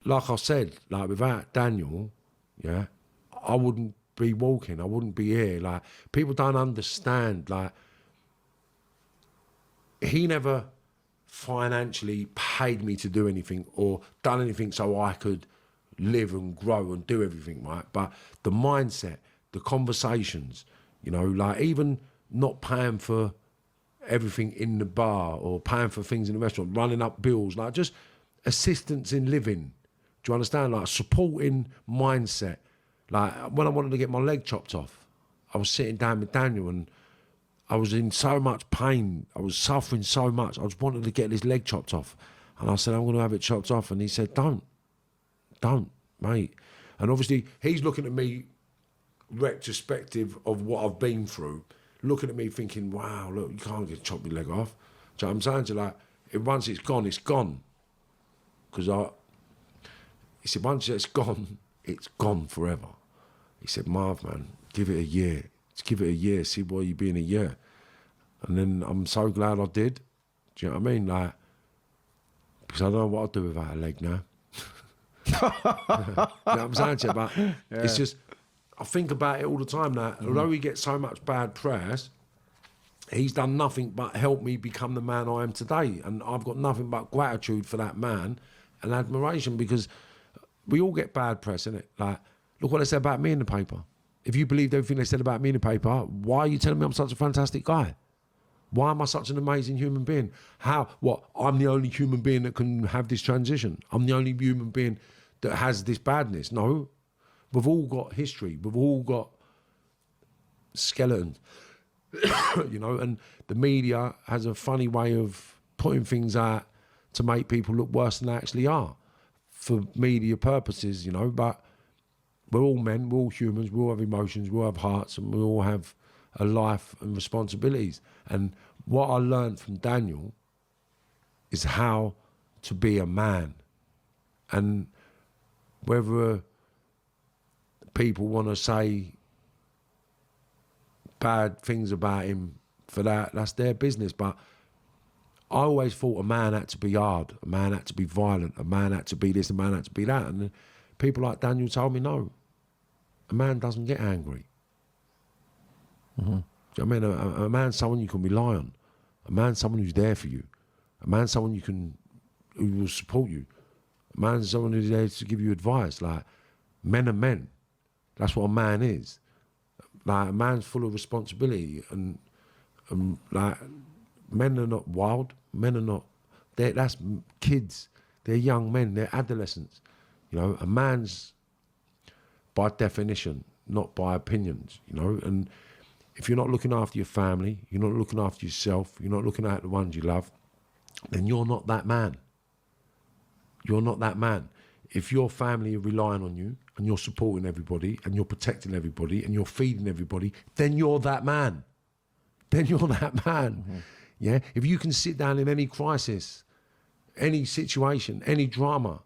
like I said, like without Daniel, yeah, I wouldn't be walking. I wouldn't be here. Like, people don't understand. Like, he never financially paid me to do anything or done anything so I could live and grow and do everything, right? But the mindset, the conversations, you know, like even not paying for everything in the bar or paying for things in the restaurant, running up bills, like just assistance in living. Do you understand? Like supporting mindset. Like when I wanted to get my leg chopped off, I was sitting down with Daniel and I was in so much pain. I was suffering so much. I just wanted to get this leg chopped off. And I said, I'm going to have it chopped off. And he said, don't, mate. And obviously he's looking at me retrospective of what I've been through, looking at me thinking, wow, look, you can't get chop your leg off. Do you know what I'm saying? So like, once it's gone, it's gone. Because he said, once it's gone forever. He said, Marv, man, give it a year. Just give it a year, see where you be in a year. And then I'm so glad I did. Do you know what I mean? Like, because I don't know what I'd do without a leg now. You know what I'm saying to you? But it's just, I think about it all the time now. Although he gets so much bad press, he's done nothing but help me become the man I am today. And I've got nothing but gratitude for that man and admiration, because we all get bad press, innit? Like, look what they said about me in the paper. If you believed everything they said about me in the paper, why are you telling me I'm such a fantastic guy? Why am I such an amazing human being? I'm the only human being that can have this transition. I'm the only human being that has this badness. No, we've all got history. We've all got skeletons, you know, and the media has a funny way of putting things out to make people look worse than they actually are for media purposes, you know, but we're all men, we're all humans, we all have emotions, we all have hearts, and we all have a life and responsibilities. And what I learned from Daniel is how to be a man. And whether people want to say bad things about him for that, that's their business. But I always thought a man had to be hard, a man had to be violent, a man had to be this, a man had to be that. And people like Daniel told me, no, a man doesn't get angry. Do you know what I mean? A man's someone you can rely on. A man's someone who's there for you. A man's someone who will support you. A man's someone who's there to give you advice. Like, men are men. That's what a man is. Like, a man's full of responsibility, and like, men are not wild. Men are not. That's kids. They're young men. They're adolescents. You know, a man's by definition, not by opinions. You know, and if you're not looking after your family, you're not looking after yourself, you're not looking after the ones you love, then you're not that man. You're not that man. If your family are relying on you and you're supporting everybody and you're protecting everybody and you're feeding everybody, then you're that man. Then you're that man. Yeah. If you can sit down in any crisis, any situation, any drama,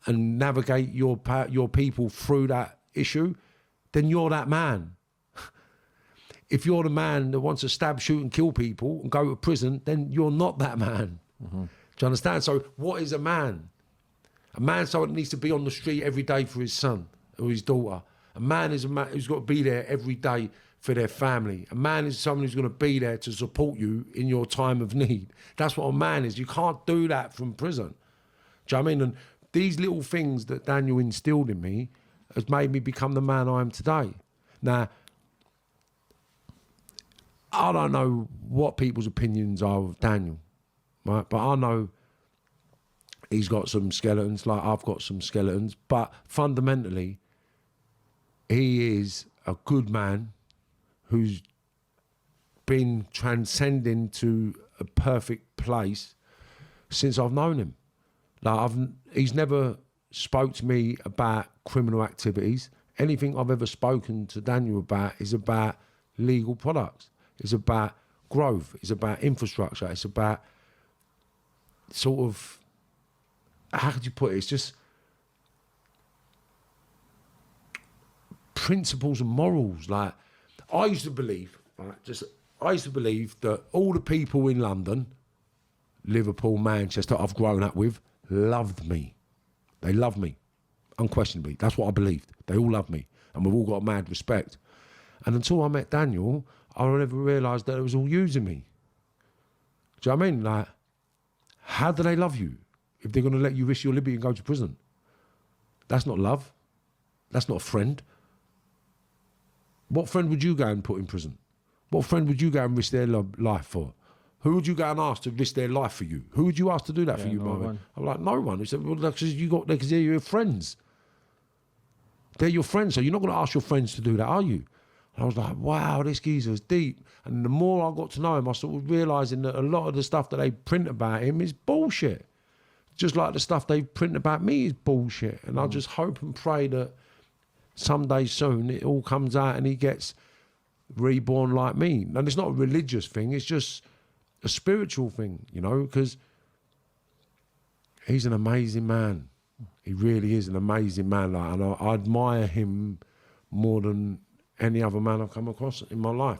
and navigate your people through that issue, then you're that man. If you're the man that wants to stab, shoot and kill people and go to prison, then you're not that man. Do you understand? So what is a man? A man's someone that needs to be on the street every day for his son or his daughter. A man is a man who's got to be there every day for their family. A man is someone who's going to be there to support you in your time of need. That's what a man is. You can't do that from prison. Do you know what I mean? And these little things that Daniel instilled in me has made me become the man I am today. Now, I don't know what people's opinions are of Daniel, right? But I know he's got some skeletons, like I've got some skeletons. But fundamentally, he is a good man who's been transcending to a perfect place since I've known him. Like he's never spoke to me about criminal activities. Anything I've ever spoken to Daniel about is about legal products. It's about growth. It's about infrastructure. It's about sort of, how could you put it? It's just principles and morals. Like, I used to believe, that all the people in London, Liverpool, Manchester, I've grown up with, loved me. They love me, unquestionably. That's what I believed. They all love me, and we've all got mad respect. And until I met Daniel, I never realised that it was all using me. Do you know what I mean? Like, how do they love you if they're going to let you risk your liberty and go to prison? That's not love. That's not a friend. What friend would you go and put in prison? What friend would you go and risk their life for? Who would you go and ask to risk their life for you? Who would you ask to do that for you, Marvin? I'm like, no one. He said, well, because they're your friends. They're your friends, so you're not going to ask your friends to do that, are you? And I was like, wow, this geezer's deep. And the more I got to know him, I started realising that a lot of the stuff that they print about him is bullshit. Just like the stuff they print about me is bullshit. And I just hope and pray that someday soon it all comes out and he gets reborn like me. And it's not a religious thing, it's just a spiritual thing, you know, because he's an amazing man. He really is an amazing man, like, and I admire him more than any other man I've come across in my life.